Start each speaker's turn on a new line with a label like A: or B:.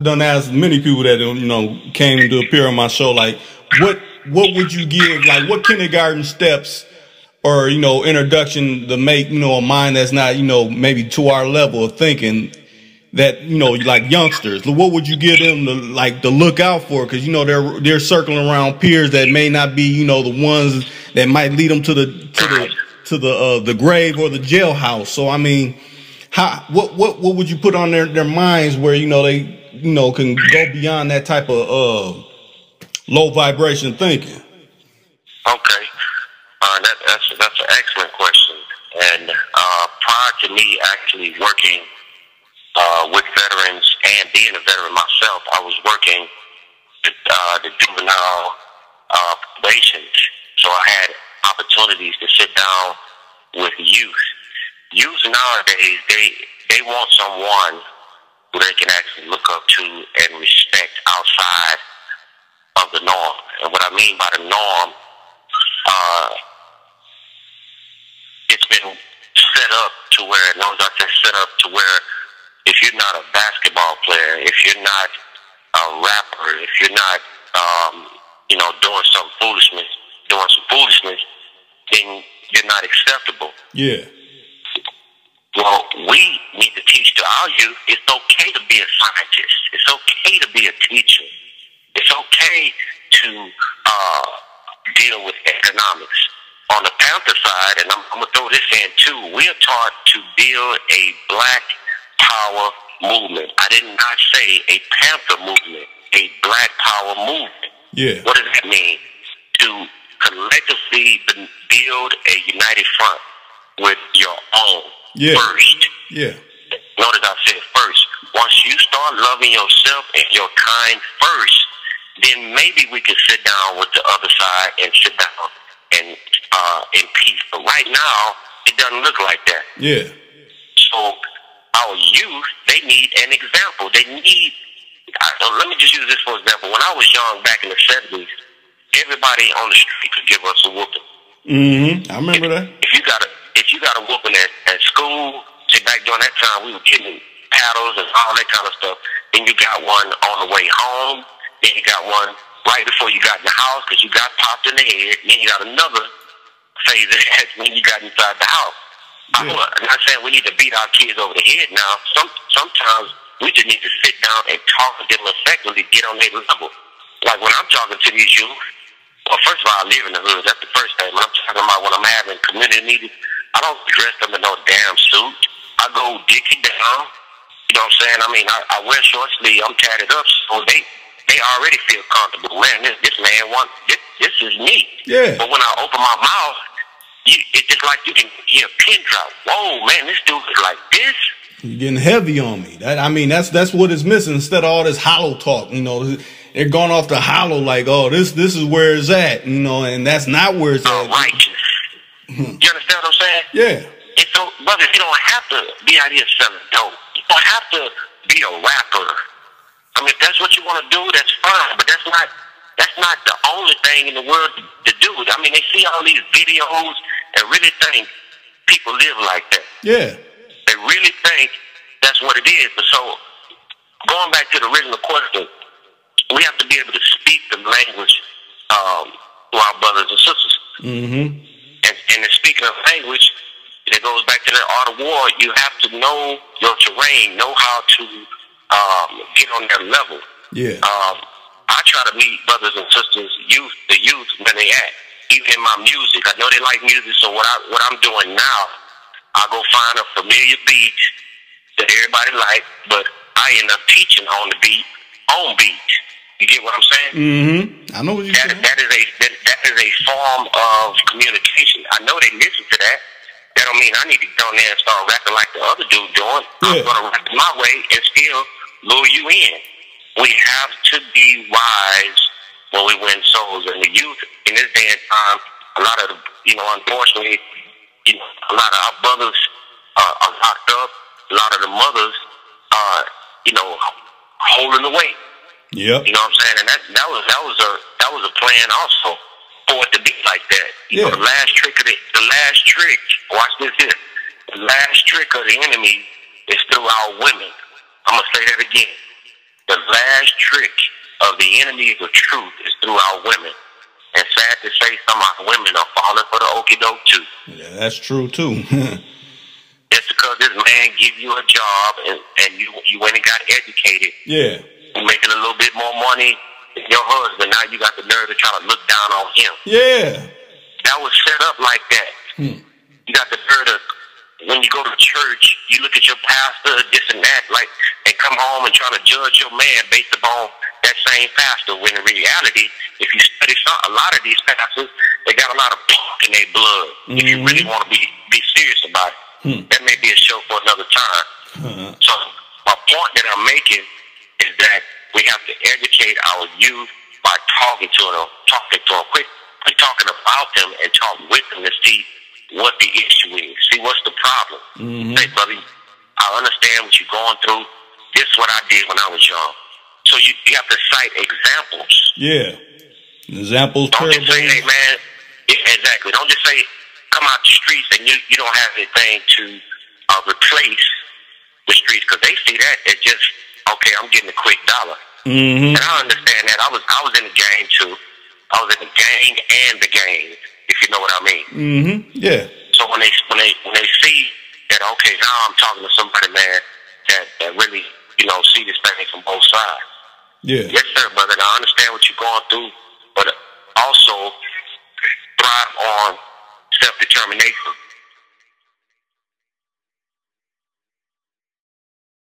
A: done asked many people that came to appear on my show, like, what would you give, like, what kindergarten steps or introduction to make a mind that's not maybe to our level of thinking, that like youngsters, what would you give them to look out for? Because they're circling around peers that may not be the ones that might lead them to the grave or the jailhouse. So I mean, what would you put on their minds where they can go beyond that type of low vibration thinking?
B: Okay, that's an excellent question. And prior to me actually working with veterans and being a veteran myself, I was working the juvenile probation. So I had opportunities to sit down with youth. Youth nowadays, they want someone who they can actually look up to and respect outside of the norm. And what I mean by the norm, it's been set up to where, knows I said set up to where, if you're not a basketball player, if you're not a rapper, if you're not, doing some foolishness, then you're not acceptable.
A: Yeah.
B: Well, we need to teach to our youth it's okay to be a scientist. It's okay to be a teacher. It's okay to deal with economics. On the Panther side, and I'm going to throw this in too, we are taught to build a black power movement. I did not say a Panther movement, a black power movement.
A: Yeah.
B: What does that mean? To collectively build a united front with your own first.
A: Yeah.
B: Notice I said first. Once you start loving yourself and your kind first, then maybe we can sit down with the other side and sit down and in peace. But right now, it doesn't look like that.
A: Yeah.
B: So our youth, they need an example. They need, let me just use this for example. When I was young back in the 70s, everybody on the street could give us a whooping.
A: Mm-hmm. I remember that.
B: If you got a whooping at school, see, back during that time, we were getting paddles and all that kind of stuff. Then you got one on the way home. Then you got one right before you got in the house because you got popped in the head. Then you got another phase of that when you got inside the house. Yeah. I'm not saying we need to beat our kids over the head now. Sometimes we just need to sit down and talk to them effectively, get on their level. Like when I'm talking to these youth, well, first of all, I live in the hood. That's the first thing. When I'm talking about when I'm having community meetings, I don't dress them in no damn suit. I go dicky down. You know what I'm saying? I mean, I wear short sleeve. I'm tatted up, so they already feel comfortable. Man, this man this is me.
A: Yeah.
B: But when I open my mouth, it's just like you can hear a pin drop. Whoa, man, this dude is like this.
A: You're getting heavy on me. That's what it's missing. Instead of all this hollow talk, they're going off the hollow like, oh, this is where it's at, and that's not where it's at.
B: Righteous. You understand what I'm saying?
A: Yeah.
B: And so, brother, you don't have to be out here selling dope. You don't have to be a rapper. I mean, if that's what you want to do, that's fine. But that's not the only thing in the world to do. I mean, they see all these videos and really think people live like that.
A: Yeah.
B: They really think that's what it is. But so, going back to the original question, we have to be able to speak the language to our brothers and sisters.
A: Mm-hmm.
B: And in speaking of language, it goes back to the art of war. You have to know your terrain, know how to get on their level.
A: Yeah.
B: I try to meet brothers and sisters, the youth, where they at. Even in my music, I know they like music. So what I'm doing now, I go find a familiar beat that everybody like, but I end up teaching on the beat, on beat. You get what I'm saying?
A: Mm-hmm. I know what you're saying.
B: That is a form of communication. I know they listen to that. That don't mean I need to go in there and start rapping like the other dude doing.
A: Yeah.
B: I'm gonna rap my way and still lure you in. We have to be wise when we win souls. And the youth in this day and time, a lot of unfortunately, a lot of our brothers are locked up. A lot of the mothers are, holding away.
A: Yep.
B: You know what I'm saying? And that was a plan also for it to be like that. You know, the last trick, watch this here. The last trick of the enemy is through our women. I'm gonna say that again. the last trick of the enemy of truth is through our women. And sad to say, some of our women are falling for the okie doke too.
A: Yeah, that's true too.
B: Just because this man give you a job and you went and got educated.
A: Yeah.
B: You're making a little bit more money than your husband. Now you got the nerve to try to look down on him.
A: Yeah.
B: That was set up like that. You got the nerve to, when you go to church, you look at your pastor, this and that, like, and come home and try to judge your man based upon that same pastor. When in reality, if you study a lot of these pastors, they got a lot of punk in their blood. If you really want to be serious about it. That may be a show for another time. So my point that I'm making is that we have to educate our youth by talking to them, quit talking about them and talk with them to see what the issue is. See what's the problem. Say, brother, I understand what you're going through. This is what I did when I was young. So you have to cite examples.
A: Yeah. Examples.
B: Don't just say, hey man, exactly. Don't just say, come out the streets and you don't have anything to replace the streets, because they see that as just, okay, I'm getting a quick dollar. And I understand that. I was in the game too. I was in the gang and the game, if you know what I mean.
A: Yeah.
B: So when they see that, okay, now I'm talking to somebody, man, that really, see this thing from both sides.
A: Yeah.
B: Yes, sir, brother. I understand what you're going through, but also thrive on self-determination.